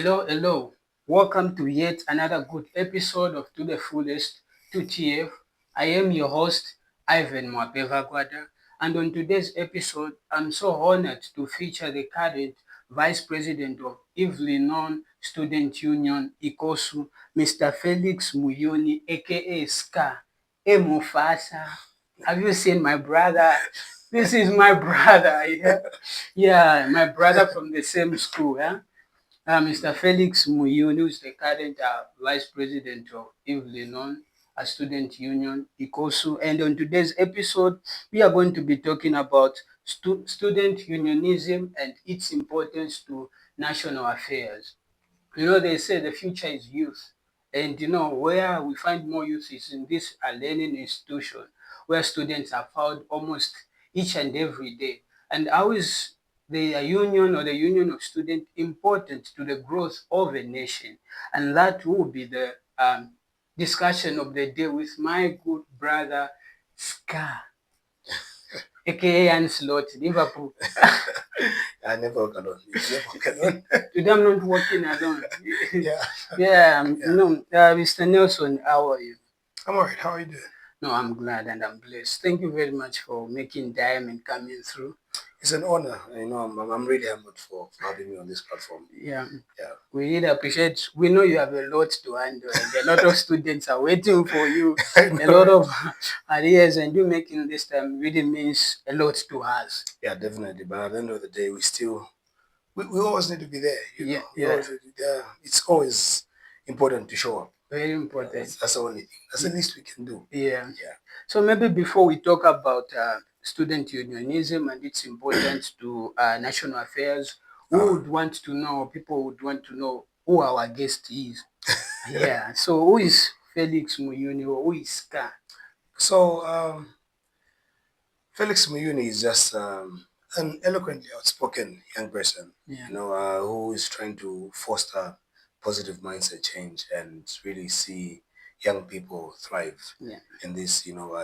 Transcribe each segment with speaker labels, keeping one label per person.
Speaker 1: Hello, hello. Welcome to yet another good episode of To the Fullest, 2TF. I am your host, Ivan Mwapevagwada, and on today's episode, I'm so honored to feature the current Vice President of Evelyn Student Union, ICOSU, Mr. Felix Muyuni, aka SCA, Mufasa. Have you seen my brother? This is my brother, yeah? Yeah, my brother from the same school, yeah? Mr. Felix Muyuni, who is the current Vice President of Evelyn, a student union, ICOSU. And on today's episode, we are going to be talking about student unionism and its importance to national affairs. They say the future is youth. And where we find more youth is in this learning institution where students are found almost each and every day. And how is the union or the union of students important to the growth of a nation? And that will be the discussion of the day with my good brother, Scar, aka Anslot, Liverpool.
Speaker 2: I never work alone. You never work alone.
Speaker 1: Today I'm not working alone.
Speaker 2: Yeah.
Speaker 1: Mr. Nelson, how are you?
Speaker 2: I'm alright. How are you doing?
Speaker 1: No, I'm glad and I'm blessed. Thank you very much for making time and coming through.
Speaker 2: It's an honor. I'm really humbled for having me on this platform.
Speaker 1: Yeah,
Speaker 2: Yeah.
Speaker 1: we really appreciate. We know you have a lot to handle, and a lot of students are waiting for you.
Speaker 2: I
Speaker 1: A
Speaker 2: know.
Speaker 1: lot of ideas, and you making this time really means a lot to us.
Speaker 2: Yeah, definitely. But at the end of the day, we always need to be there.
Speaker 1: Yeah,
Speaker 2: We always need to be there. It's always important to show up.
Speaker 1: very important.
Speaker 2: That's the only thing. That's the least we can do.
Speaker 1: Yeah.
Speaker 2: Yeah.
Speaker 1: So maybe before we talk about student unionism and its importance to national affairs, who would want to know, people would want to know who our guest is. Yeah. So who is Felix Muyuni or who is Ska?
Speaker 2: So Felix Muyuni is just an eloquently outspoken young person,
Speaker 1: Yeah.
Speaker 2: who is trying to foster positive mindset change and really see young people thrive
Speaker 1: Yeah.
Speaker 2: in this,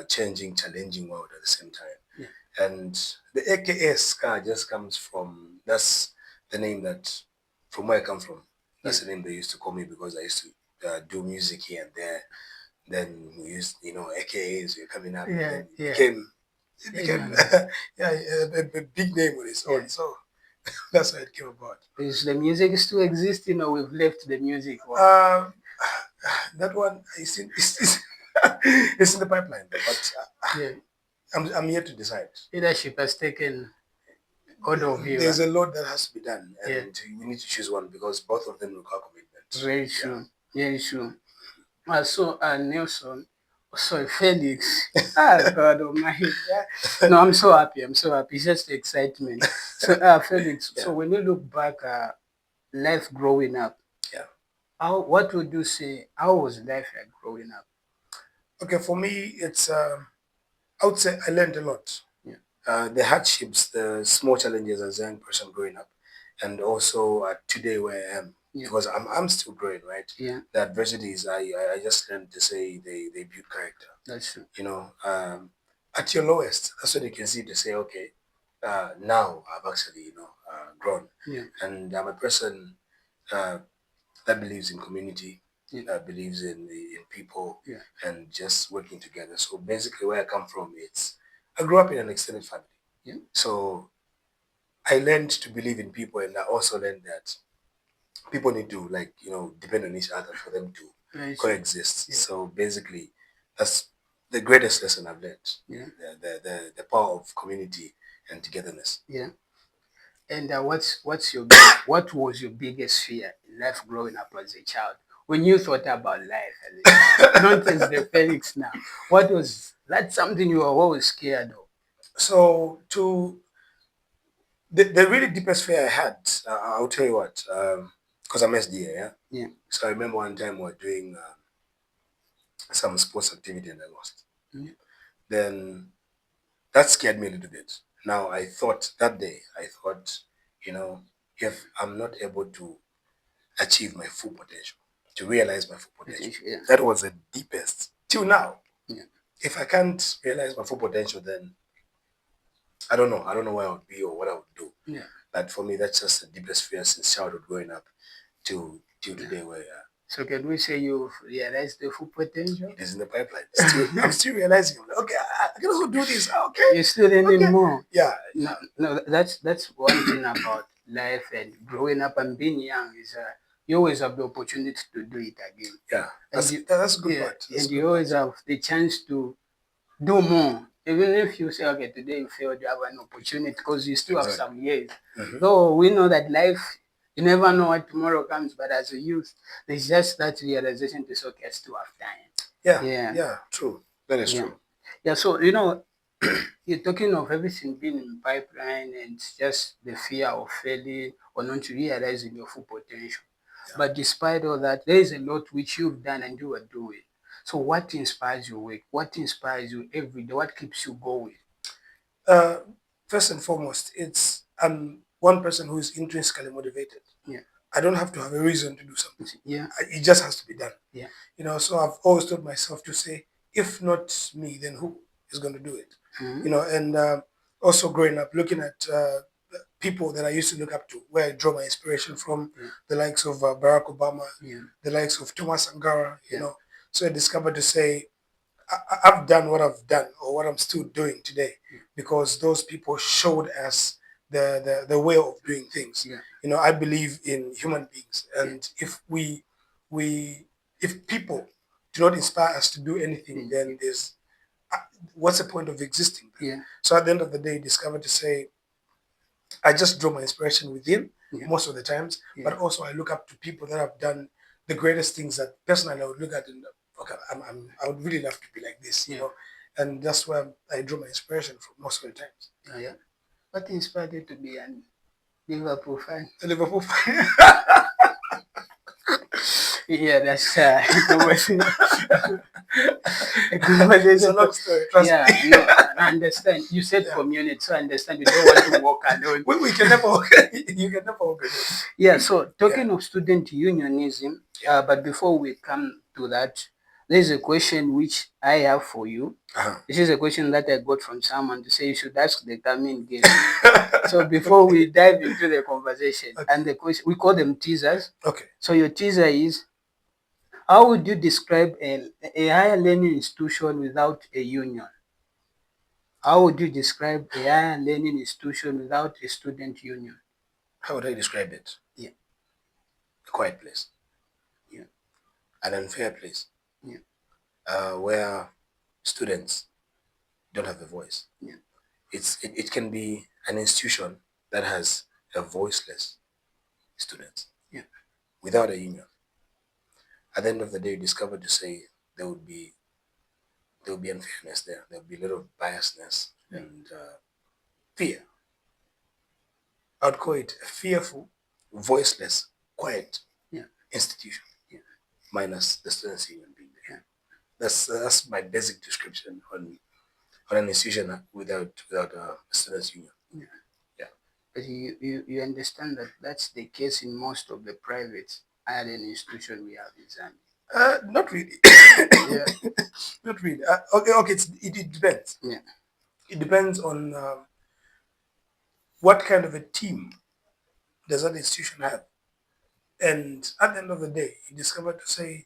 Speaker 2: changing, challenging world at the same time.
Speaker 1: Yeah.
Speaker 2: And the AKA SCAR just comes from, that's the name that, from where I come from, that's the name they used to call me because I used to do music here and there. Then we used, AKAs were coming up.
Speaker 1: Yeah,
Speaker 2: And then
Speaker 1: yeah.
Speaker 2: it became
Speaker 1: Yeah.
Speaker 2: a big name on its own.
Speaker 1: Yeah.
Speaker 2: So that's how it came about.
Speaker 1: Is the music still existing or we've left the music? Or
Speaker 2: That one it's in the pipeline, but
Speaker 1: yeah,
Speaker 2: I'm yet to decide.
Speaker 1: leadership has taken hold of you.
Speaker 2: There's a lot that has to be done,
Speaker 1: Yeah.
Speaker 2: and we need to choose one because both of them require commitment.
Speaker 1: Very true. Very true. So Nelson, sorry, Felix. God Almighty. No, I'm so happy. I'm so happy. It's just excitement. So Felix.
Speaker 2: Yeah.
Speaker 1: So when you look back, life growing up.
Speaker 2: Yeah.
Speaker 1: What would you say? How was life like growing up?
Speaker 2: Okay, for me, it's I would say I learned a lot.
Speaker 1: Yeah.
Speaker 2: The hardships, the small challenges as a young person growing up, and also today where I am,
Speaker 1: Yeah.
Speaker 2: because I'm still growing, right?
Speaker 1: Yeah.
Speaker 2: The adversities, I just learned to say they build character.
Speaker 1: That's true.
Speaker 2: At your lowest, that's when you can see to say, okay, now I've actually, grown.
Speaker 1: Yeah.
Speaker 2: And I'm a person that believes in community,
Speaker 1: Yeah.
Speaker 2: that believes in people,
Speaker 1: Yeah.
Speaker 2: and just working together. So basically, where I come from, I grew up in an extended family.
Speaker 1: Yeah.
Speaker 2: So I learned to believe in people, and I also learned that people need to depend on each other for them to
Speaker 1: Very true.
Speaker 2: coexist.
Speaker 1: Yeah.
Speaker 2: So basically, that's the greatest lesson I've learned.
Speaker 1: Yeah.
Speaker 2: The power of community and togetherness.
Speaker 1: Yeah. And what was your biggest fear in life growing up as a child? When you thought about life as a child, not as the Felix now. What was that something you were always scared of?
Speaker 2: So the really deepest fear I had, I'll tell you what, because I'm SDA, yeah?
Speaker 1: Yeah.
Speaker 2: So I remember one time we were doing some sports activity and I lost.
Speaker 1: Yeah.
Speaker 2: Then that scared me a little bit. Now that day, if I'm not able to achieve my full potential, to realize my full potential,
Speaker 1: Yeah.
Speaker 2: that was the deepest till now.
Speaker 1: Yeah.
Speaker 2: If I can't realize my full potential, then I don't know where I would be or what I would do.
Speaker 1: Yeah.
Speaker 2: But for me, that's just the deepest fear since childhood growing up. till today where we are.
Speaker 1: So can we say you've realized the full potential?
Speaker 2: It is in the pipeline. I'm still realizing. Okay, I can also do this. Okay,
Speaker 1: You're still learning more.
Speaker 2: Yeah.
Speaker 1: No, that's one thing about life and growing up and being young is you always have the opportunity to do it again.
Speaker 2: Yeah,
Speaker 1: And
Speaker 2: that's a good part.
Speaker 1: And you always have the chance to do more. Even if you say, okay, today you failed, you have an opportunity because you still have some years. Though we know that life, you never know what tomorrow comes, but as a youth, there's just that realization to say, okay, I still have time.
Speaker 2: Yeah, true. That is true.
Speaker 1: Yeah, so, you're talking of everything being in pipeline and just the fear of failing or not realizing your full potential. But despite all that, there is a lot which you've done and you are doing. So what inspires your work? What inspires you every day? What keeps you going?
Speaker 2: First and foremost, I'm one person who is intrinsically motivated.
Speaker 1: Yeah.
Speaker 2: I don't have to have a reason to do something.
Speaker 1: Yeah.
Speaker 2: It just has to be done.
Speaker 1: Yeah.
Speaker 2: So I've always told myself to say, if not me, then who is going to do it? And also growing up, looking at people that I used to look up to, where I draw my inspiration from, the likes of Barack Obama, the likes of Thomas Sankara, So I discovered to say, I've done what I've done or what I'm still doing today because those people showed us the way of doing things. I believe in human beings, and if if people do not inspire us to do anything, then there's what's the point of existing? So at the end of the day, discovered to say, I just draw my inspiration within most of the times, but also I look up to people that have done the greatest things that personally I would look at and okay, I would really love to be like this, and that's where I draw my inspiration from most of the times.
Speaker 1: Yeah. What inspired you to be a Liverpool fan?
Speaker 2: A Liverpool fan.
Speaker 1: Yeah, that's a conversation. It's
Speaker 2: a long story.
Speaker 1: No, I understand. You said community, so I understand you don't want to walk alone.
Speaker 2: We can never walk. You can never walk alone.
Speaker 1: Yeah, so talking of student unionism, but before we come to that, there's a question which I have for you. This is a question that I got from someone to say you should ask the coming guest. So before we dive into the conversation, and the question, we call them teasers.
Speaker 2: Okay.
Speaker 1: So your teaser is, how would you describe a higher learning institution without a union? How would you describe a higher learning institution without a student union?
Speaker 2: How would I describe it?
Speaker 1: Yeah.
Speaker 2: A quiet place.
Speaker 1: Yeah.
Speaker 2: An unfair place.
Speaker 1: Yeah.
Speaker 2: Where students don't have a voice.
Speaker 1: Yeah.
Speaker 2: It can be an institution that has a voiceless students.
Speaker 1: Yeah.
Speaker 2: Without a union. At the end of the day, you discover to say there would be unfairness there. There would be a little biasness and fear. I'd call it a fearful, voiceless, quiet institution. Minus the students' union being there. That's my basic description on an institution without a students' union.
Speaker 1: But you understand that that's the case in most of the private higher learning institutions we have in Zambia.
Speaker 2: Not really. Not really. Okay. It depends.
Speaker 1: Yeah.
Speaker 2: It depends on what kind of a team does that institution have. And at the end of the day, you discover to say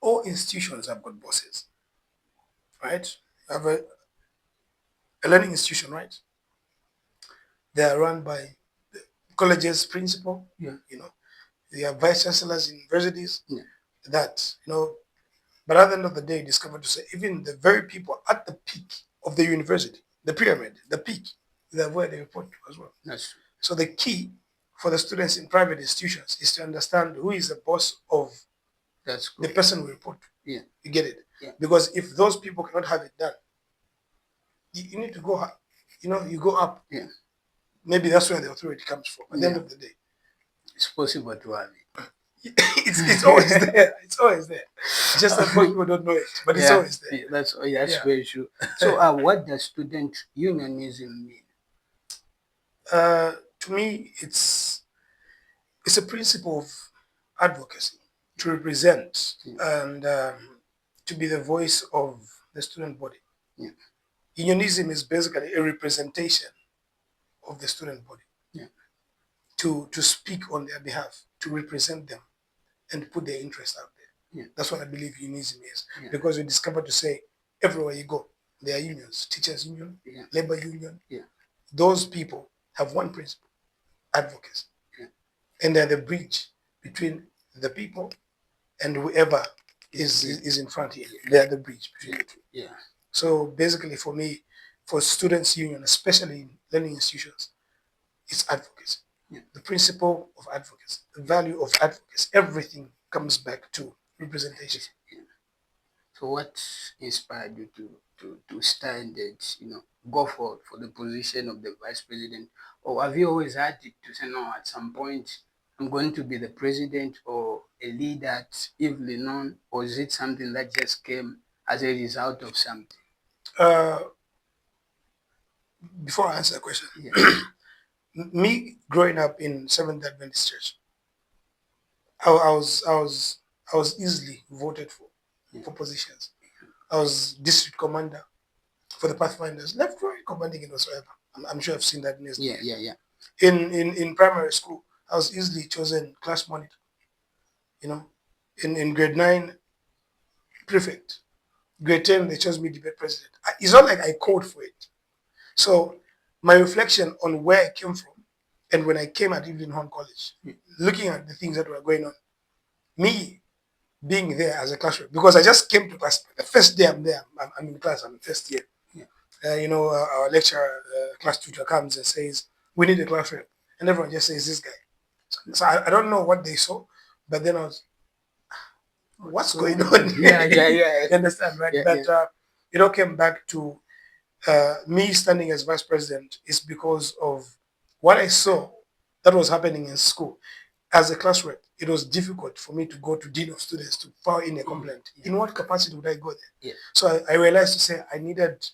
Speaker 2: all institutions have got bosses, right? You have a learning institution, right? They are run by the college's principal. They have vice chancellors in universities. But at the end of the day, you discover to say even the very people at the peak of the university, the pyramid, the peak, they're where they report to as well.
Speaker 1: That's true.
Speaker 2: So the key for the students in private institutions is to understand who is the boss of the person we report to.
Speaker 1: Yeah.
Speaker 2: You get it?
Speaker 1: Yeah.
Speaker 2: Because if those people cannot have it done, you need to go up. You go up.
Speaker 1: Yeah.
Speaker 2: Maybe that's where the authority comes from. At the end of the day,
Speaker 1: it's possible to have it.
Speaker 2: It's always there. It's always there. Just that most people don't know it, but it's always there.
Speaker 1: That's very true. So, what does student unionism mean?
Speaker 2: To me, it's a principle of advocacy to represent and to be the voice of the student body.
Speaker 1: Yeah.
Speaker 2: Unionism is basically a representation of the student body.
Speaker 1: Yeah.
Speaker 2: To speak on their behalf, to represent them and put their interest out there.
Speaker 1: Yeah.
Speaker 2: That's what I believe unionism is.
Speaker 1: Yeah.
Speaker 2: Because we discover to say everywhere you go, there are unions, teachers union,
Speaker 1: Yeah.
Speaker 2: labor union.
Speaker 1: Yeah.
Speaker 2: Those people have one principle, advocacy.
Speaker 1: Yeah.
Speaker 2: And they're the bridge between the people and whoever is in front here. They're the bridge between the two.
Speaker 1: Yeah.
Speaker 2: So basically for me, for students union, especially in learning institutions, it's advocacy.
Speaker 1: Yeah.
Speaker 2: The principle of advocacy, the value of advocacy, everything comes back to representation.
Speaker 1: Yeah. So what inspired you to stand and go for the position of the vice president? Or have you always had it to say no, at some point I'm going to be the president or a leader that's evilly known, or is it something that just came as a result of something?
Speaker 2: Uh, Before I answer the question,
Speaker 1: Yeah.
Speaker 2: me growing up in Seventh Adventist Church, I was easily voted for positions. I was district commander for the Pathfinders, left, right, commanding it whatsoever. I'm sure I've seen that in
Speaker 1: Yeah, yeah, yeah.
Speaker 2: In primary school, I was easily chosen class monitor. You know, in grade 9, prefect. Grade 10, they chose me debate president. It's not like I called for it. So my reflection on where I came from and when I came at Evelyn Horn College, looking at the things that were going on, me being there as a classroom, because I just came to class. The first day I'm there, I'm in class, I'm in first year.
Speaker 1: Yeah.
Speaker 2: Our lecturer, class tutor comes and says, we need a class rep. And everyone just says, this guy. So I don't know what they saw, but then I was, what's going on?
Speaker 1: Yeah, yeah, yeah.
Speaker 2: You understand, right?
Speaker 1: Yeah,
Speaker 2: But
Speaker 1: yeah.
Speaker 2: it all came back to me standing as vice president is because of what I saw that was happening in school. As a class rep, it was difficult for me to go to dean of students to file in a complaint.
Speaker 1: Yeah.
Speaker 2: In what capacity would I go there?
Speaker 1: Yeah.
Speaker 2: So I realized to say I needed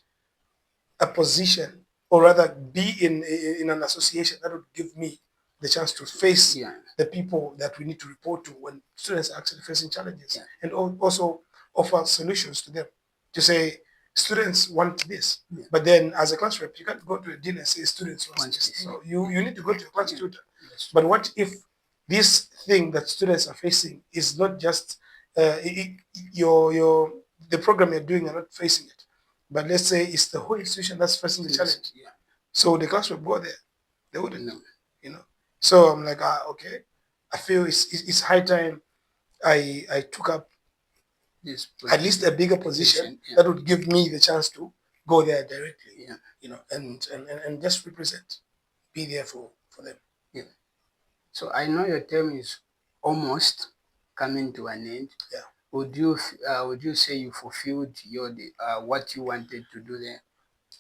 Speaker 2: a position, or rather be in an association that would give me the chance to face
Speaker 1: Yeah.
Speaker 2: the people that we need to report to when students are actually facing challenges,
Speaker 1: Yeah.
Speaker 2: and also offer solutions to them. To say students want this,
Speaker 1: Yeah.
Speaker 2: but then as a class rep, you can't go to a dean and say students want this.
Speaker 1: this.
Speaker 2: No, you need to go to your class
Speaker 1: Yeah.
Speaker 2: tutor.
Speaker 1: That's true.
Speaker 2: But what if this thing that students are facing is not just your the program you're doing are not facing it, but let's say it's the whole institution that's facing the challenge.
Speaker 1: Yeah.
Speaker 2: So the class rep go there, they wouldn't,
Speaker 1: No.
Speaker 2: So I'm like, okay, I feel it's high time I took up
Speaker 1: This
Speaker 2: at least a bigger position
Speaker 1: yeah.
Speaker 2: that would give me the chance to go there directly,
Speaker 1: Yeah.
Speaker 2: and just represent, be there for them.
Speaker 1: Yeah. So I know your term is almost coming to an end.
Speaker 2: Yeah.
Speaker 1: Would you say you fulfilled what you wanted to do there?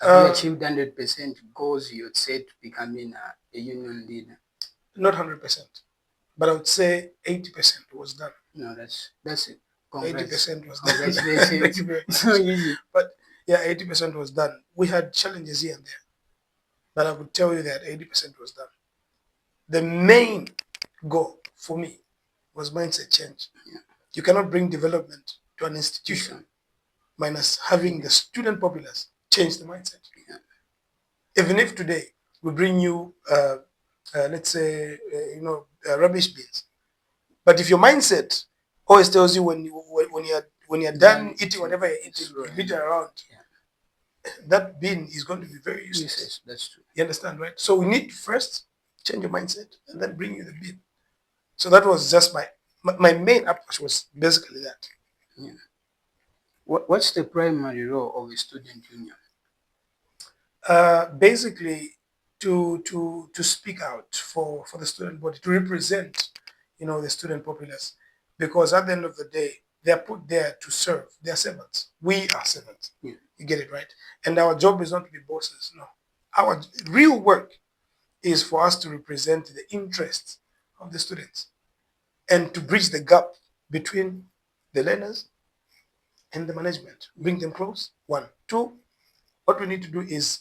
Speaker 1: Have you achieved 100% goals you had set to becoming a union leader?
Speaker 2: Not 100%, but I would say 80% was done.
Speaker 1: No, that's it.
Speaker 2: 80% was done.
Speaker 1: Congratulations. So easy.
Speaker 2: But yeah, 80% was done. We had challenges here and there, but I would tell you that 80% was done. The main goal for me was mindset change.
Speaker 1: Yeah.
Speaker 2: You cannot bring development to an institution minus having the student populace change the mindset.
Speaker 1: Yeah.
Speaker 2: Even if today we bring you, let's say, rubbish bins, but if your mindset always tells you when you're done eating whatever you're eating, you beat it around, that bin is going to be very useless.
Speaker 1: Yes, that's true.
Speaker 2: You understand, right? So we need to first change your mindset and then bring you the bin. So that was just my main approach was basically that.
Speaker 1: Yeah. What's the primary role of a student union?
Speaker 2: Basically, to speak out for the student body, to represent, the student populace, because at the end of the day, they are put there to serve. They are servants. We are servants.
Speaker 1: Yeah.
Speaker 2: You get it, right? And our job is not to be bosses. No, our real work is for us to represent the interests of the students and to bridge the gap between the learners and the management. Bring them close. 1, 2. What we need to do is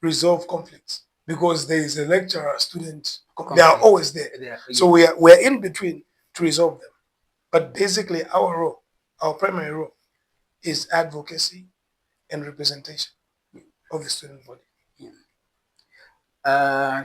Speaker 2: resolve conflicts, because there is a lecturer student, they are always there. So we're in between to resolve them. But basically our primary role is advocacy and representation of the student body.
Speaker 1: Yeah.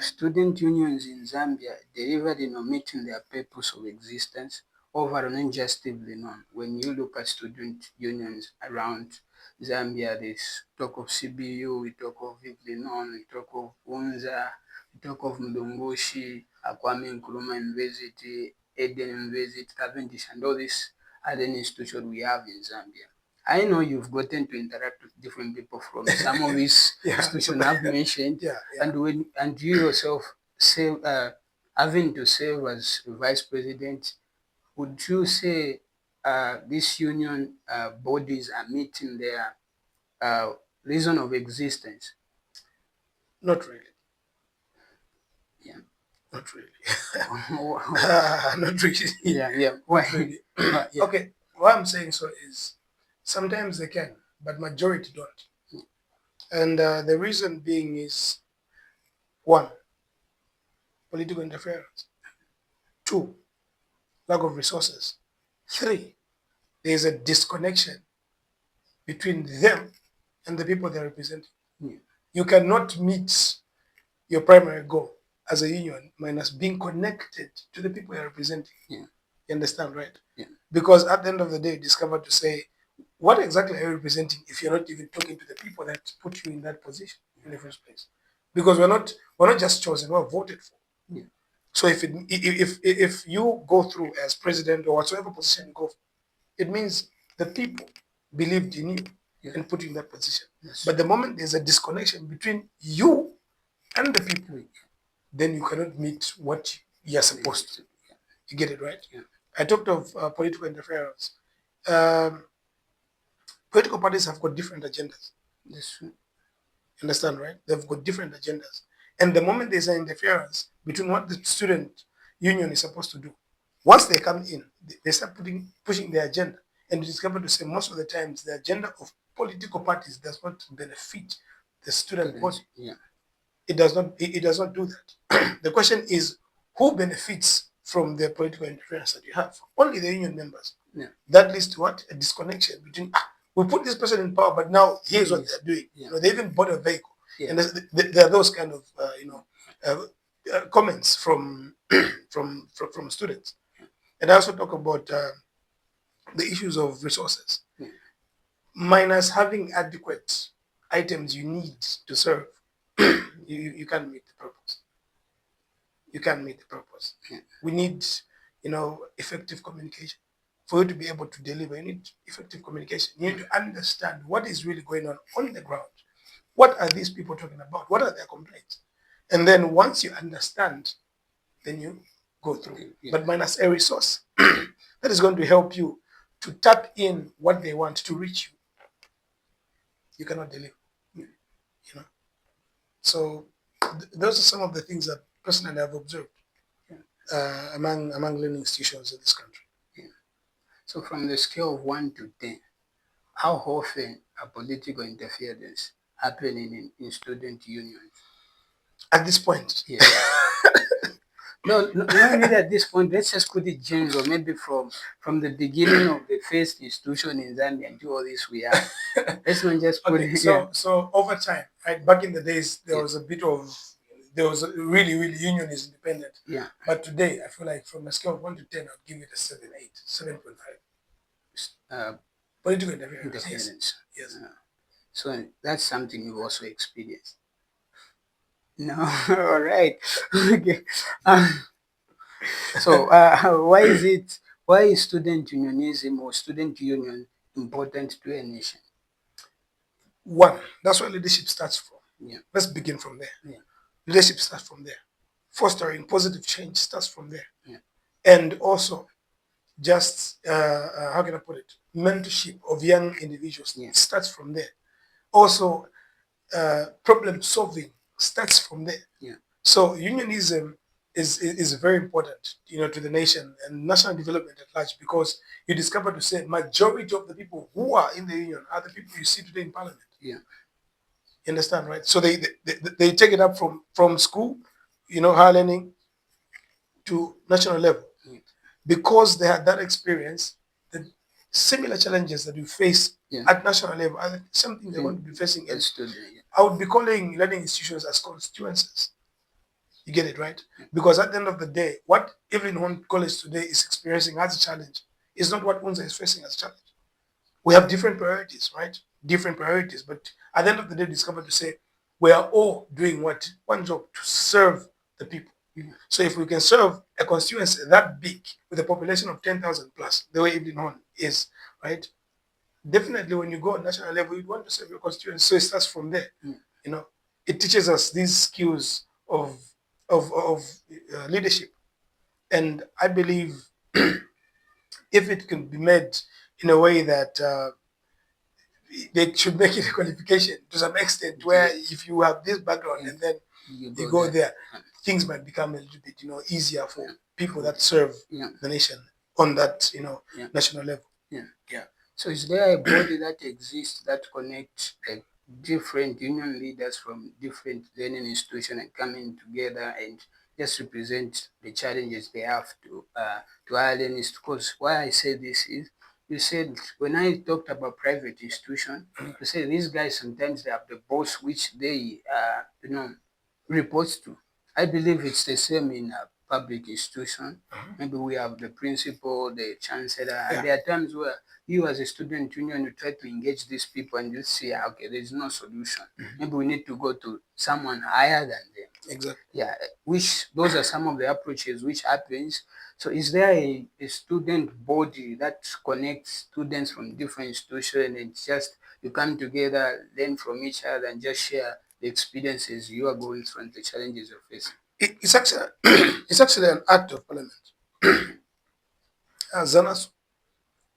Speaker 1: Student unions in Zambia delivered in omitting their purpose of existence over an unjustly known. When you look at student unions around Zambia, there's talk of CBU, we talk of Viglinon, we talk of Unza, we talk of Mdungushi, Kwame Nkrumah University, Eden University, Cavendish, and all these other institutions we have in Zambia. I know you've gotten to interact with different people from some of these institutions I've mentioned, and you yourself say having to serve as vice president. Would you say these union bodies are meeting their uh, reason of existence?
Speaker 2: Not really.
Speaker 1: Yeah.
Speaker 2: Not really.
Speaker 1: Not
Speaker 2: Not really.
Speaker 1: Yeah, yeah.
Speaker 2: Not really.
Speaker 1: Yeah.
Speaker 2: Okay, what I'm saying so is sometimes they can, but majority don't. And the reason being is one, political interference. Two, lack of resources. Three, there's a disconnection between them and the people they're representing.
Speaker 1: Yeah.
Speaker 2: You cannot meet your primary goal as a union minus being connected to the people you're representing.
Speaker 1: Yeah.
Speaker 2: You understand, right?
Speaker 1: Yeah.
Speaker 2: Because at the end of the day, you discover to say, what exactly are you representing if you're not even talking to the people that put you in that position in the first place? Because we're not just chosen, we're voted for.
Speaker 1: Yeah.
Speaker 2: So if you go through as president or whatsoever position you go for, it means the people believed in you and put you in that position.
Speaker 1: Yes.
Speaker 2: But the moment there's a disconnection between you and the people, then you cannot meet what you're supposed to. You get it, right?
Speaker 1: Yeah.
Speaker 2: I talked of political interference. Um, Political parties have got different agendas.
Speaker 1: Yes.
Speaker 2: You understand, right? They've got different agendas. And the moment there's an interference between what the student union is supposed to do, once they come in, they start pushing their agenda. And you discover to say most of the times the agenda of political parties does not benefit the student body.
Speaker 1: Yeah.
Speaker 2: It does not. It does not do that. The question is, who benefits from the political interference that you have? Only the union members.
Speaker 1: Yeah.
Speaker 2: That leads to what? A disconnection between we put this person in power, but now here's what they're doing.
Speaker 1: Yeah.
Speaker 2: You know, they even bought a vehicle,
Speaker 1: Yeah.
Speaker 2: and there are those kind of comments from from students. And I also talk about the issues of resources, minus having adequate items you need to serve. You can't meet the purpose. You can't meet the purpose. We need, effective communication. For you to be able to deliver, you need effective communication. You need to understand what is really going on the ground. What are these people talking about? What are their complaints? And then once you understand, then you go through.
Speaker 1: Yeah.
Speaker 2: But minus a resource that is going to help you to tap in what they want to reach you, you cannot deliver. So those are some of the things that personally I've observed among learning institutions in this country.
Speaker 1: So from the scale of 1 to 10, how often are political interference happening in student unions?
Speaker 2: At this point,
Speaker 1: Yeah. No, not really at this point. Let's just put it general. Maybe from the beginning of the first institution in Zambia and do all this we have. Let's not just put
Speaker 2: okay,
Speaker 1: it.
Speaker 2: So over time, right, back in the days, there was a bit of really union is independent.
Speaker 1: Yeah.
Speaker 2: But today, I feel like from a scale of 1 to 10, I'll give it a 7, 8, 7.5. Political interference. Yes.
Speaker 1: So that's something you've also experienced. No, all right. Okay. So why is student unionism or student union important to a nation?
Speaker 2: One, that's where leadership starts from.
Speaker 1: Yeah.
Speaker 2: Let's begin from there.
Speaker 1: Yeah.
Speaker 2: Leadership starts from there. Fostering positive change starts from there.
Speaker 1: Yeah.
Speaker 2: And also, just how can I put it? Mentorship of young individuals starts from there. Also, problem solving starts from there.
Speaker 1: Yeah.
Speaker 2: So unionism is very important, to the nation and national development at large, because you discover to say majority of the people who are in the union are the people you see today in parliament.
Speaker 1: Yeah.
Speaker 2: You understand, right? So they take it up from school, higher learning to national level, because they had that experience. The similar challenges that you face at national level are something they're going to be facing. I would be calling learning institutions as constituencies. You get it, right? Because at the end of the day, what Evelyn Horn College today is experiencing as a challenge is not what UNZA is facing as a challenge. We have different priorities, right? Different priorities. But at the end of the day, discover to say we are all doing what? One job, to serve the people. So if we can serve a constituency that big with a population of 10,000 plus, the way Evelyn Horn is, right? Definitely when you go on national level, you want to serve your constituency. So it starts from there. You know, it teaches us these skills of leadership. And I believe if it can be made in a way that they should make it a qualification to some extent, where if you have this background and then you go there, things might become a little bit, easier for people that serve the nation on that, national level.
Speaker 1: Yeah. So is there a body that exists that connects like different union leaders from different learning institutions and coming together and just represent the challenges they have to our learning? Because why I say this is, you said when I talked about private institution, you said these guys sometimes they have the boss which they reports to. I believe it's the same in a public institution. Maybe we have the principal, the chancellor, and there are times where you as a student union, you try to engage these people and you see, okay, there's no solution. Maybe we need to go to someone higher than them.
Speaker 2: Exactly.
Speaker 1: Yeah, which those are some of the approaches which happens. So is there a student body that connects students from different institutions and just you come together, learn from each other and just share the experiences you are going through and the challenges you're facing?
Speaker 2: It's actually it's actually an act of parliament. Zanasu,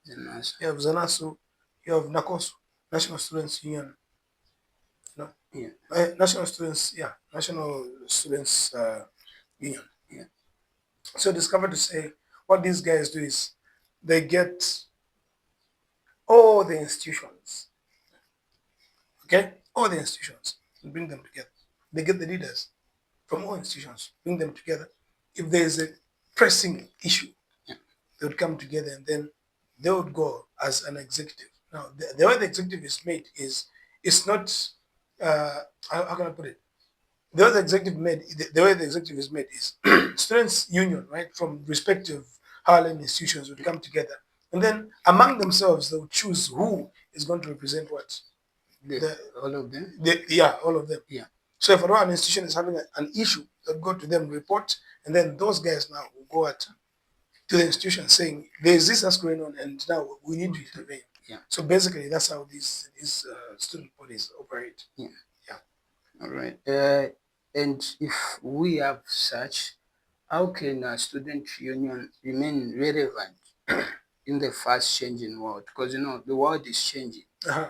Speaker 1: Then also,
Speaker 2: you have Zanasu, you have NACOSU, National Students Union,
Speaker 1: yeah,
Speaker 2: National Students Union.
Speaker 1: yeah,
Speaker 2: So discover to say what these guys do is they get all the institutions, okay, all the institutions, and bring them together. They get the leaders from all institutions, bring them together. If there is a pressing issue,
Speaker 1: yeah,
Speaker 2: they would come together and then they would go as an executive. Now, the way the executive is made is it's not how can I put it? The way the executive made the way the executive is made is students union, right, from respective higher learning institutions would come together and then among themselves they would choose who is going to represent what
Speaker 1: all of them.
Speaker 2: all of them.
Speaker 1: Yeah.
Speaker 2: So if an institution is having an issue, they'll go to them, report, and then those guys now will go at to the institution saying there's this that's going on and now we need to intervene.
Speaker 1: Yeah.
Speaker 2: So basically that's how these student bodies operate.
Speaker 1: Yeah.
Speaker 2: Yeah.
Speaker 1: All right. And if we have such, how can a student union remain relevant in the fast changing world? Because the world is changing.
Speaker 2: Uh-huh.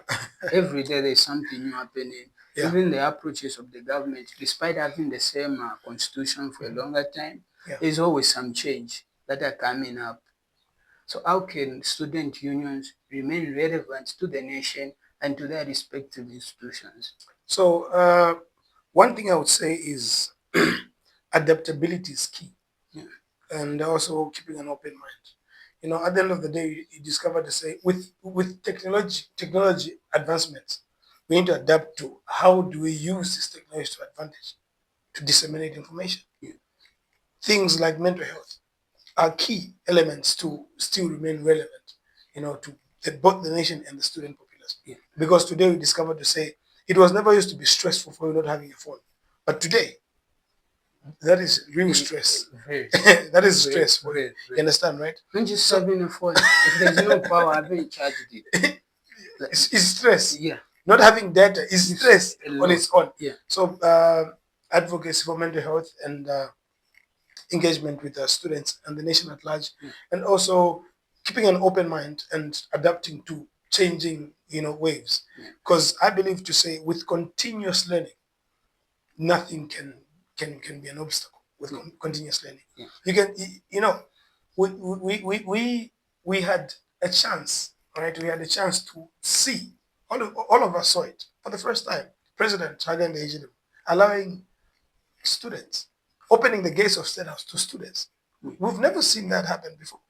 Speaker 1: Every day there's something new happening.
Speaker 2: Yeah.
Speaker 1: Even the approaches of the government, despite having the same constitution for a longer time, there's always some change that are coming up. So how can student unions remain relevant to the nation and to their respective institutions?
Speaker 2: So one thing I would say is adaptability is key,
Speaker 1: Yeah.
Speaker 2: and also keeping an open mind. At the end of the day, you discover to say with technology advancements, we need to adapt to how do we use this technology to advantage to disseminate information.
Speaker 1: Yeah.
Speaker 2: Things like mental health are key elements to still remain relevant, to both the nation and the student populace.
Speaker 1: Yeah.
Speaker 2: Because today we discovered to say it was never used to be stressful for you not having a phone, but today that is real stress.
Speaker 1: Very,
Speaker 2: That is stress.
Speaker 1: very.
Speaker 2: You understand, right?
Speaker 1: When just having a phone, if there's no power, I haven't charged it.
Speaker 2: It's stress.
Speaker 1: Yeah.
Speaker 2: Not having data is stress on its own.
Speaker 1: Yeah.
Speaker 2: So advocacy for mental health and engagement with the students and the nation at large, and also keeping an open mind and adapting to changing, waves. Because I believe to say with continuous learning, nothing can be an obstacle with continuous learning.
Speaker 1: Yeah.
Speaker 2: You can, we had a chance, right? We had a chance to see all of us saw it for the first time. President Chagan Ejidum allowing students, opening the gates of State House to students. We've never seen that happen before,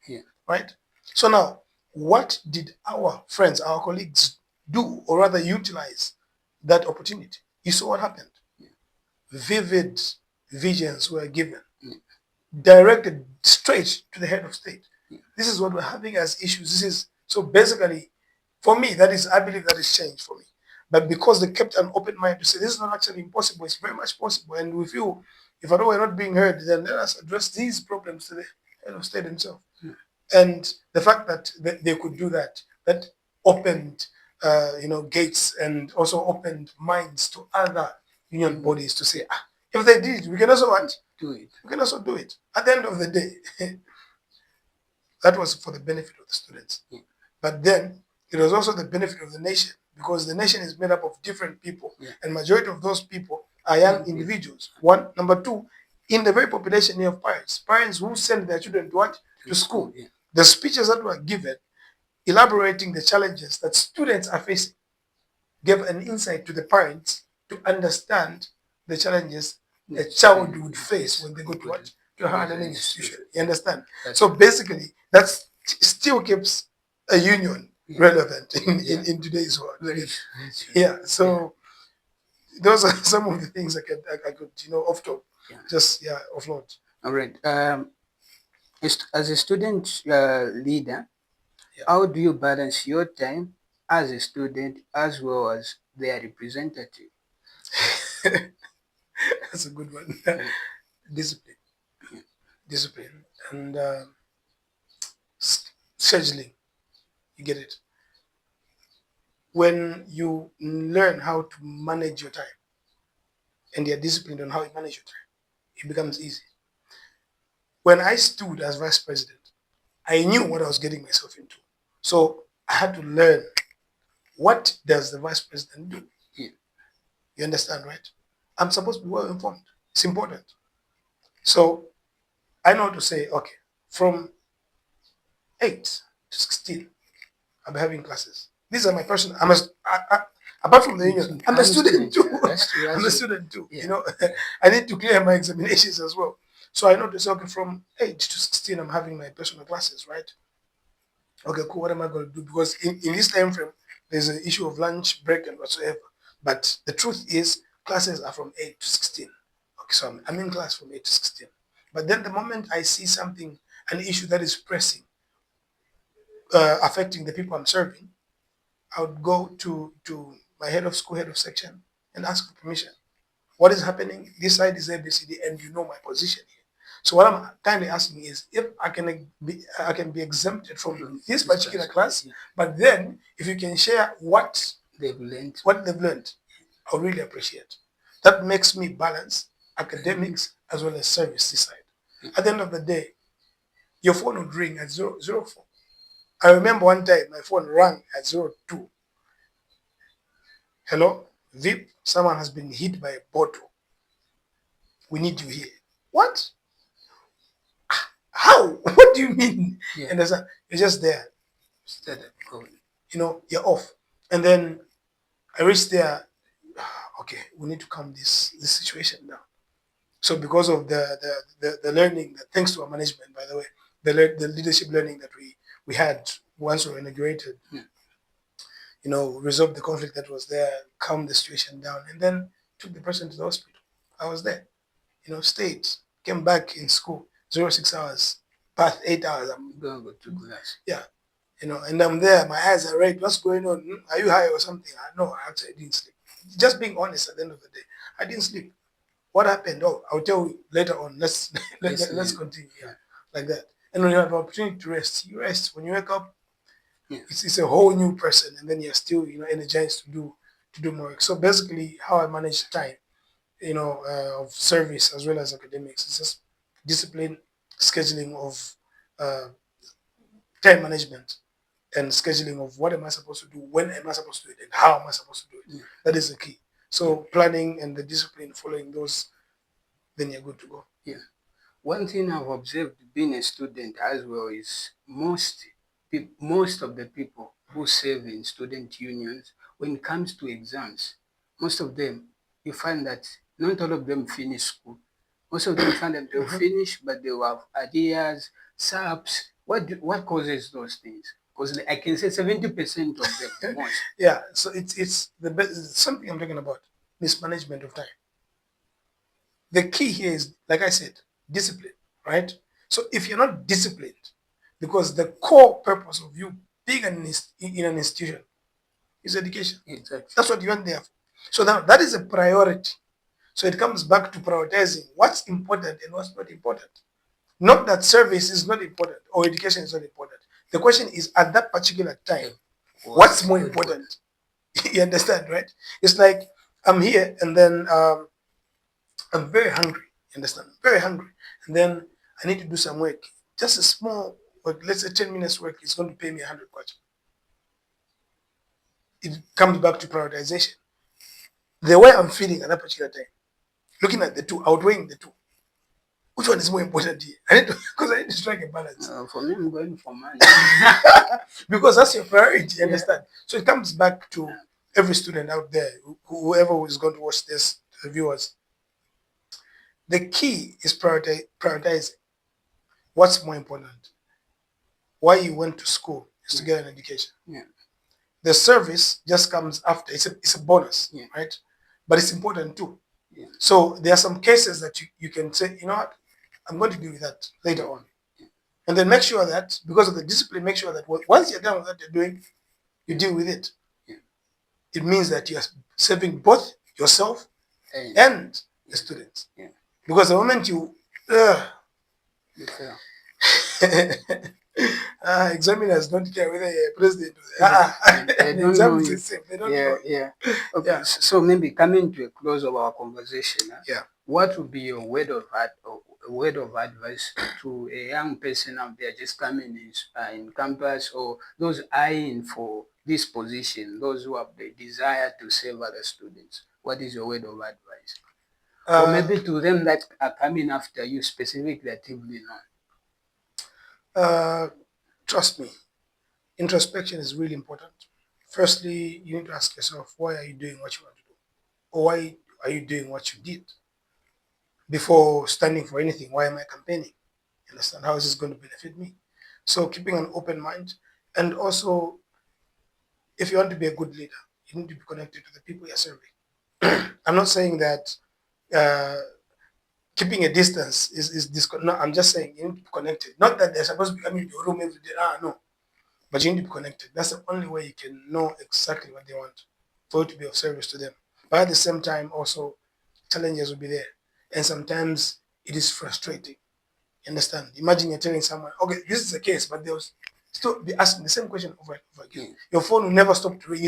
Speaker 2: right? So now, what did our friends, our colleagues do, or rather utilize that opportunity? You saw what happened. Vivid visions were given, directed straight to the head of state. This is what we're having as issues. This is so basically, for me, that is, I believe that is change for me. But because they kept an open mind to say this is not actually impossible, it's very much possible. And we feel if at all we're not being heard, then let us address these problems to the head of state himself. And the fact that they could do that, that opened, gates, and also opened minds to other union bodies to say, if they did, we can also what?
Speaker 1: Do it.
Speaker 2: We can also do it. At the end of the day, that was for the benefit of the students. But then it was also the benefit of the nation, because the nation is made up of different people, and majority of those people are young individuals. One, number two, in the very population you have parents who send their children to what? To school. The speeches that were given, elaborating the challenges that students are facing, gave an insight to the parents to understand the challenges a child would face when they go to what? To a higher learning institution. You understand? So basically, that still keeps a union relevant in today's world. Yeah. So those are some of the things I could off top, just offload.
Speaker 1: All right. As a student leader, how do you balance your time as a student as well as their representative?
Speaker 2: That's a good one. Discipline, discipline, and scheduling. You get it? When you learn how to manage your time and you're disciplined on how you manage your time, it becomes easy. When I stood as vice president, I knew what I was getting myself into. So I had to learn, what does the vice president do? You understand, right? I'm supposed to be well informed. It's important. So I know to say, okay, from 8 to 16, I'll be having classes. These are my personal. Apart from the union, I'm a student too. I'm a student too. I need to clear my examinations as well. So I know to say, okay, from 8 to 16, I'm having my personal classes, right? Okay, cool. What am I going to do? Because in this time frame, there's an issue of lunch break and whatsoever. But the truth is, classes are from 8 to 16. Okay, so I'm in class from 8 to 16. But then the moment I see something, an issue that is pressing, affecting the people I'm serving, I would go to my head of school, head of section, and ask for permission. What is happening? This side is ABCD, and you know my position here. So what I'm kindly asking is if I can be exempted from this particular class, but then if you can share what
Speaker 1: they've learned,
Speaker 2: I'll really appreciate. That makes me balance academics as well as service this side. At the end of the day, your phone would ring at 004. I remember one time my phone rang at 02. Hello, VIP, someone has been hit by a bottle. We need you here. What? How? What do you mean? And you're just there. You're off. And then I reached there. Okay, we need to calm this situation down. So because of the learning, thanks to our management, by the way, the leadership learning that we had once we were inaugurated, resolved the conflict that was there, calmed the situation down, and then took the person to the hospital. I was there, stayed, came back in school, 06 hours, past 8 hours. I'm
Speaker 1: going to class.
Speaker 2: Yeah, and I'm there, my eyes are red. What's going on? Are you high or something? No, actually, I didn't sleep. Just being honest at the end of the day, I didn't sleep. What happened? Oh, I'll tell you later on. Let's continue. Yeah, like that. And when you have the opportunity to rest, you rest. When you wake up, it's a whole new person, and then you're still energized to do more. So basically, how I manage time, of service as well as academics, is just discipline, scheduling of time management, and scheduling of what am I supposed to do, when am I supposed to do it, and how am I supposed to do it. That is the key. So planning and the discipline, following those, then you're good to go.
Speaker 1: Yeah. One thing I've observed being a student as well is most of the people who serve in student unions, when it comes to exams, most of them, you find that not all of them finish school. Most of them find that they'll finish, but they will have ideas, SAPs. What causes those things? Because I can say 70% of them. Most.
Speaker 2: Yeah, so it's the best, something I'm talking about, mismanagement of time. The key here is, like I said, discipline, right? So if you're not disciplined, because the core purpose of you being in an institution is education.
Speaker 1: Exactly.
Speaker 2: That's what you went there for. So now that is a priority. So it comes back to prioritizing what's important and what's not important. Not that service is not important or education is not important. The question is at that particular time, what's more important? You understand, right? It's like I'm here and then I'm very hungry. You understand? Very hungry. And then I need to do some work. Just a small work, let's say 10 minutes work is going to pay me 100 kwacha. It comes back to prioritization. The way I'm feeling at that particular time, looking at the two, outweighing the two. Which one is more important here? I need to, because I need to strike a balance.
Speaker 1: For me, I'm going for money.
Speaker 2: Because that's your priority, you understand? So it comes back to every student out there, whoever is going to watch this, the viewers. The key is prioritizing what's more important. Why you went to school is to get an education.
Speaker 1: Yeah.
Speaker 2: The service just comes after. It's a bonus, right? But it's important too.
Speaker 1: Yeah.
Speaker 2: So there are some cases that you can say, you know what, I'm going to deal with that later on. And then make sure that because of the discipline, make sure that once you're done with what you're doing, you deal with it.
Speaker 1: Yeah.
Speaker 2: It means that you're saving both yourself and the students.
Speaker 1: Yeah.
Speaker 2: Because the moment you examiners don't care whether you're a president.
Speaker 1: They don't know you.
Speaker 2: The same. They don't know.
Speaker 1: Okay. Yeah. So maybe coming to a close of our conversation.
Speaker 2: Yeah.
Speaker 1: What would be your word of advice to a young person out there just coming in campus, or those eyeing for this position, those who have the desire to serve other students? What is your word of advice? Or maybe to them that are coming after you specifically that you've been on?
Speaker 2: Trust me, introspection is really important. Firstly, you need to ask yourself, why are you doing what you want to do? Or why are you doing what you did? Before standing for anything, why am I campaigning? You understand? How is this going to benefit me? So keeping an open mind. And also, if you want to be a good leader, you need to be connected to the people you're serving. I'm not saying that keeping a distance is no, I'm just saying you need to be connected. Not that they're supposed to be coming to your room every day. No. But you need to be connected. That's the only way you can know exactly what they want for you to be of service to them. But at the same time, also, challenges will be there. And sometimes it is frustrating. You understand? Imagine you're telling someone, okay, this is the case, but they'll still be asking the same question over and over again. Your phone will never stop to ring.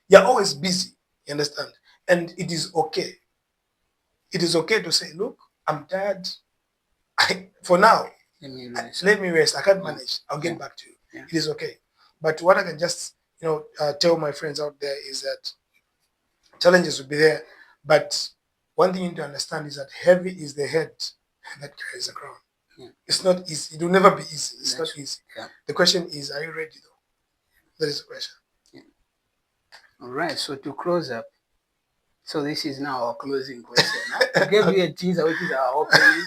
Speaker 2: You're always busy. You understand? And it is okay. It is okay to say, look, I'm tired. For now, let me rest. I can't manage. I'll get back to you. It is okay. But what I can just tell my friends out there is that challenges will be there. But one thing you need to understand is that heavy is the head that carries the crown. It's not easy. It will never be easy. It's not easy. The question is, are you ready though? That is the question.
Speaker 1: All right. So to close up, so this is now our closing question. I gave you a teaser, which is our opening.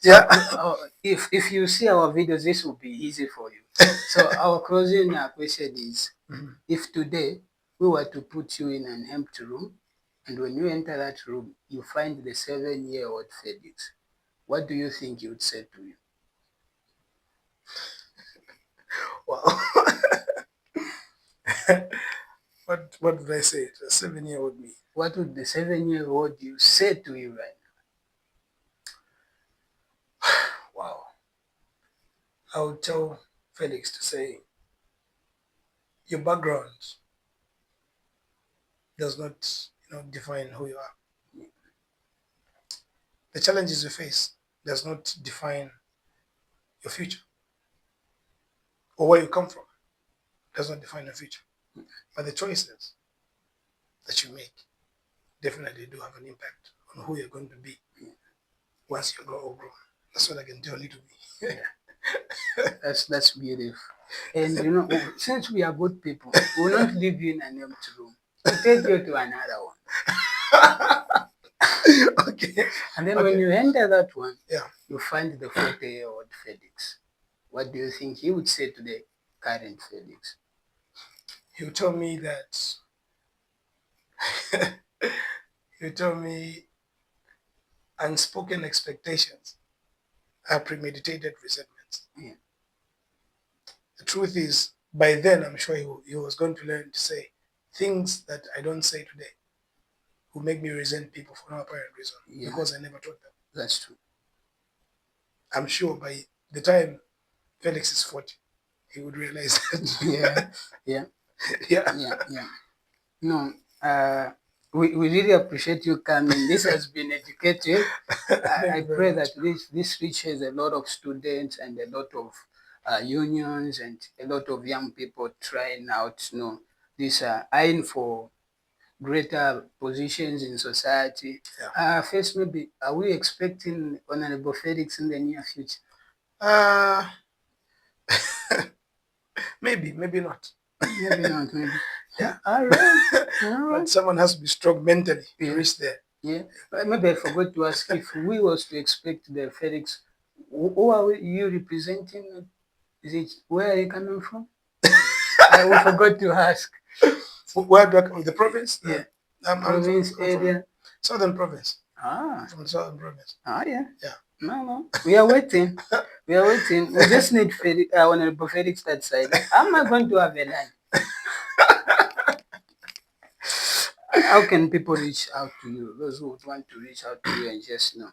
Speaker 1: So if you see our videos, this will be easy for you. So our closing question is, if today we were to put you in an empty room, and when you enter that room, you find the 7-year-old Felix, what do you think he would say to you?
Speaker 2: Wow. What did I say? The 7-year-old me.
Speaker 1: What would the 7-year-old you say to you right
Speaker 2: now? Wow. I would tell Felix to say, your background does not define who you are. The challenges you face does not define your future. Or where you come from does not define your future. But the choices that you make definitely do have an impact on who you're going to be once you grow grown. That's what I can tell you to be.
Speaker 1: That's beautiful. And since we are good people, we'll not leave you in an empty room. We'll take you to another one.
Speaker 2: Okay.
Speaker 1: And then when you enter that one, you find the 40-year-old Felix. What do you think he would say to the current Felix?
Speaker 2: He would tell me that he would tell me unspoken expectations are premeditated resentments.
Speaker 1: Yeah.
Speaker 2: The truth is, by then, I'm sure he was going to learn to say things that I don't say today who make me resent people for no apparent reason
Speaker 1: Yeah.
Speaker 2: because I never taught them.
Speaker 1: That's true.
Speaker 2: I'm sure by the time Felix is 40, he would realize that.
Speaker 1: Yeah. Yeah.
Speaker 2: Yeah.
Speaker 1: Yeah. Yeah. No, we really appreciate you coming. This has been educative.
Speaker 2: Thank
Speaker 1: I
Speaker 2: you very
Speaker 1: pray
Speaker 2: much.
Speaker 1: that this reaches a lot of students and a lot of unions and a lot of young people trying out, this eyeing for greater positions in society.
Speaker 2: Yeah.
Speaker 1: First, maybe, are we expecting Honorable Felix in the near future?
Speaker 2: Uh, maybe not.
Speaker 1: Maybe not, maybe.
Speaker 2: Yeah.
Speaker 1: All right. All
Speaker 2: But
Speaker 1: right.
Speaker 2: someone has to be strong mentally to
Speaker 1: Yeah.
Speaker 2: reach there.
Speaker 1: Yeah, but maybe I forgot to ask if we was to expect the Felix, who are you representing? Is it where are you coming from? We forgot to ask.
Speaker 2: Where do the province?
Speaker 1: Yeah,
Speaker 2: I'm
Speaker 1: province
Speaker 2: from
Speaker 1: area.
Speaker 2: southern province.
Speaker 1: Ah,
Speaker 2: From southern province.
Speaker 1: yeah.
Speaker 2: Yeah.
Speaker 1: No. We are waiting. We are waiting. We just need Felix, Honorable Felix that side. How am I going to have a line? How can people reach out to you? Those who would want to reach out to you and just know.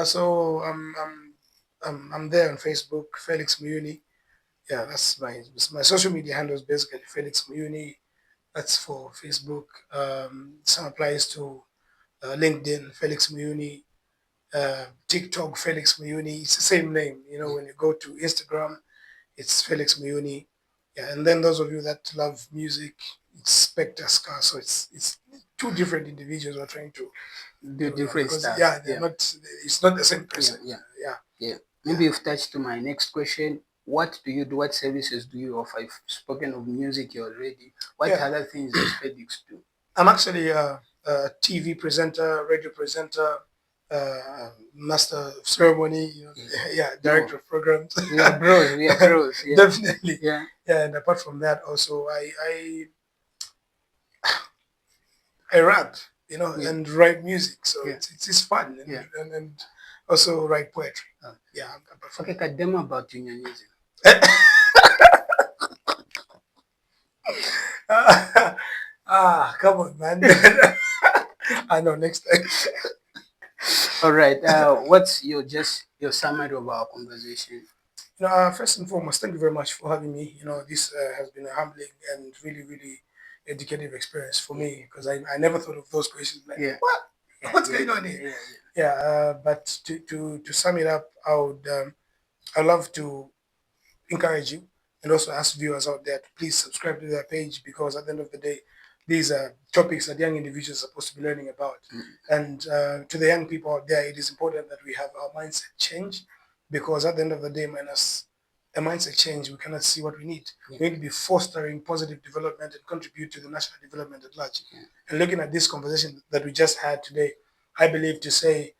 Speaker 2: So I'm there on Facebook, Felix Muyuni. Yeah, that's my social media handle is basically Felix Muyuni. That's for Facebook. Some applies to LinkedIn, Felix Muyuni. TikTok, Felix Muyuni. It's the same name. You know, when you go to Instagram, it's Felix Muyuni. Yeah, and then those of you that love music, it's Spectre Scar. So it's two different individuals who are trying to
Speaker 1: Do different
Speaker 2: because
Speaker 1: stuff.
Speaker 2: yeah, they're
Speaker 1: Yeah.
Speaker 2: not. It's not the same
Speaker 1: Yeah,
Speaker 2: person.
Speaker 1: yeah.
Speaker 2: Yeah.
Speaker 1: Yeah. Maybe you've touched to my next question. What do you do? What services do you offer? You've spoken of music already. What
Speaker 2: Yeah.
Speaker 1: other things does FedEx do?
Speaker 2: I'm actually a TV presenter, radio presenter, master of ceremony, yeah, director of programs.
Speaker 1: We are bros. We are bros. Yeah.
Speaker 2: Definitely.
Speaker 1: Yeah.
Speaker 2: Yeah, and apart from that, also I rap,
Speaker 1: Yeah.
Speaker 2: and write music, so
Speaker 1: Yeah.
Speaker 2: it's fun, and,
Speaker 1: Yeah.
Speaker 2: and also write poetry. Yeah, apart from
Speaker 1: Okay, Kadema about unionism.
Speaker 2: come on, man. I know next time.
Speaker 1: All right. What's your summary of our conversation?
Speaker 2: First and foremost, thank you very much for having me. This has been a humbling and really, really educative experience for me because I never thought of those questions. Like,
Speaker 1: Yeah.
Speaker 2: what?
Speaker 1: Yeah.
Speaker 2: What's
Speaker 1: Yeah.
Speaker 2: going on here?
Speaker 1: Yeah.
Speaker 2: Yeah, but to sum it up, I love to encourage you and also ask viewers out there to please subscribe to their page because at the end of the day, these are topics that young individuals are supposed to be learning about. And to the young people out there, it is important that we have our mindset changed because at the end of the day, minus a mindset change, we cannot see what we need. We need to be fostering positive development and contribute to the national development at large. And looking at this conversation that we just had today, I believe to say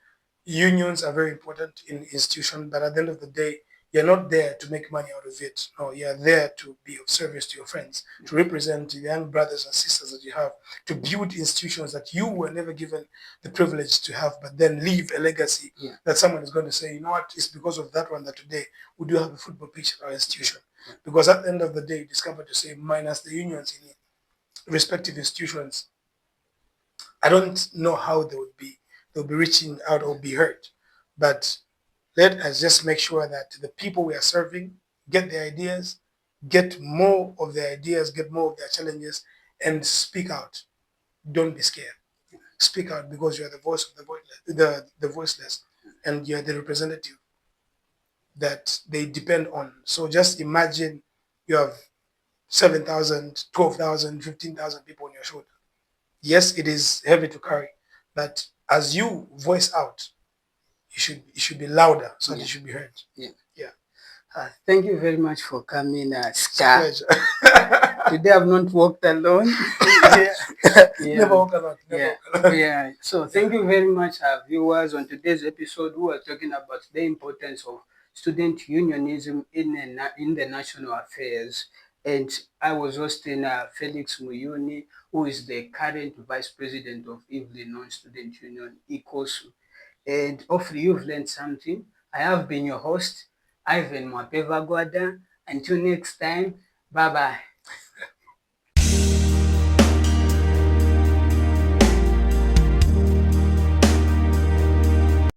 Speaker 2: unions are very important in institutions, but at the end of the day, you're not there to make money out of it. No, you're there to be of service to your friends, to represent the young brothers and sisters that you have, to build institutions that you were never given the privilege to have, but then leave a legacy that someone is going to say, you know what, it's because of that one that today we do have a football pitch at our institution. Because at the end of the day, discover to say, minus the unions in respective institutions, I don't know how they'll be reaching out or be heard. But let us just make sure that the people we are serving get their ideas, get more of their ideas, get more of their challenges, and speak out. Don't be scared. Speak out because you are the voice of the voiceless, the voiceless, and you're the representative that they depend on. So just imagine you have 7,000, 12,000, 15,000 people on your shoulder. Yes, it is heavy to carry, but as you voice out, you should be louder so that you should be heard.
Speaker 1: Yeah.
Speaker 2: Yeah.
Speaker 1: Thank you very much for coming,
Speaker 2: It's a
Speaker 1: Scar.
Speaker 2: pleasure.
Speaker 1: Today I've not walked alone.
Speaker 2: Never walk alone. Never walk alone.
Speaker 1: Yeah. So thank you very much, our viewers. On today's episode, we are talking about the importance of student unionism in the national affairs. And I was hosting Felix Muyuni, who is the current vice president of Evelyn Non-Student Union, ECOSU. and hopefully you've learned something. I have been your host, Ivan Mwapeva Gwada. Until next time, bye bye.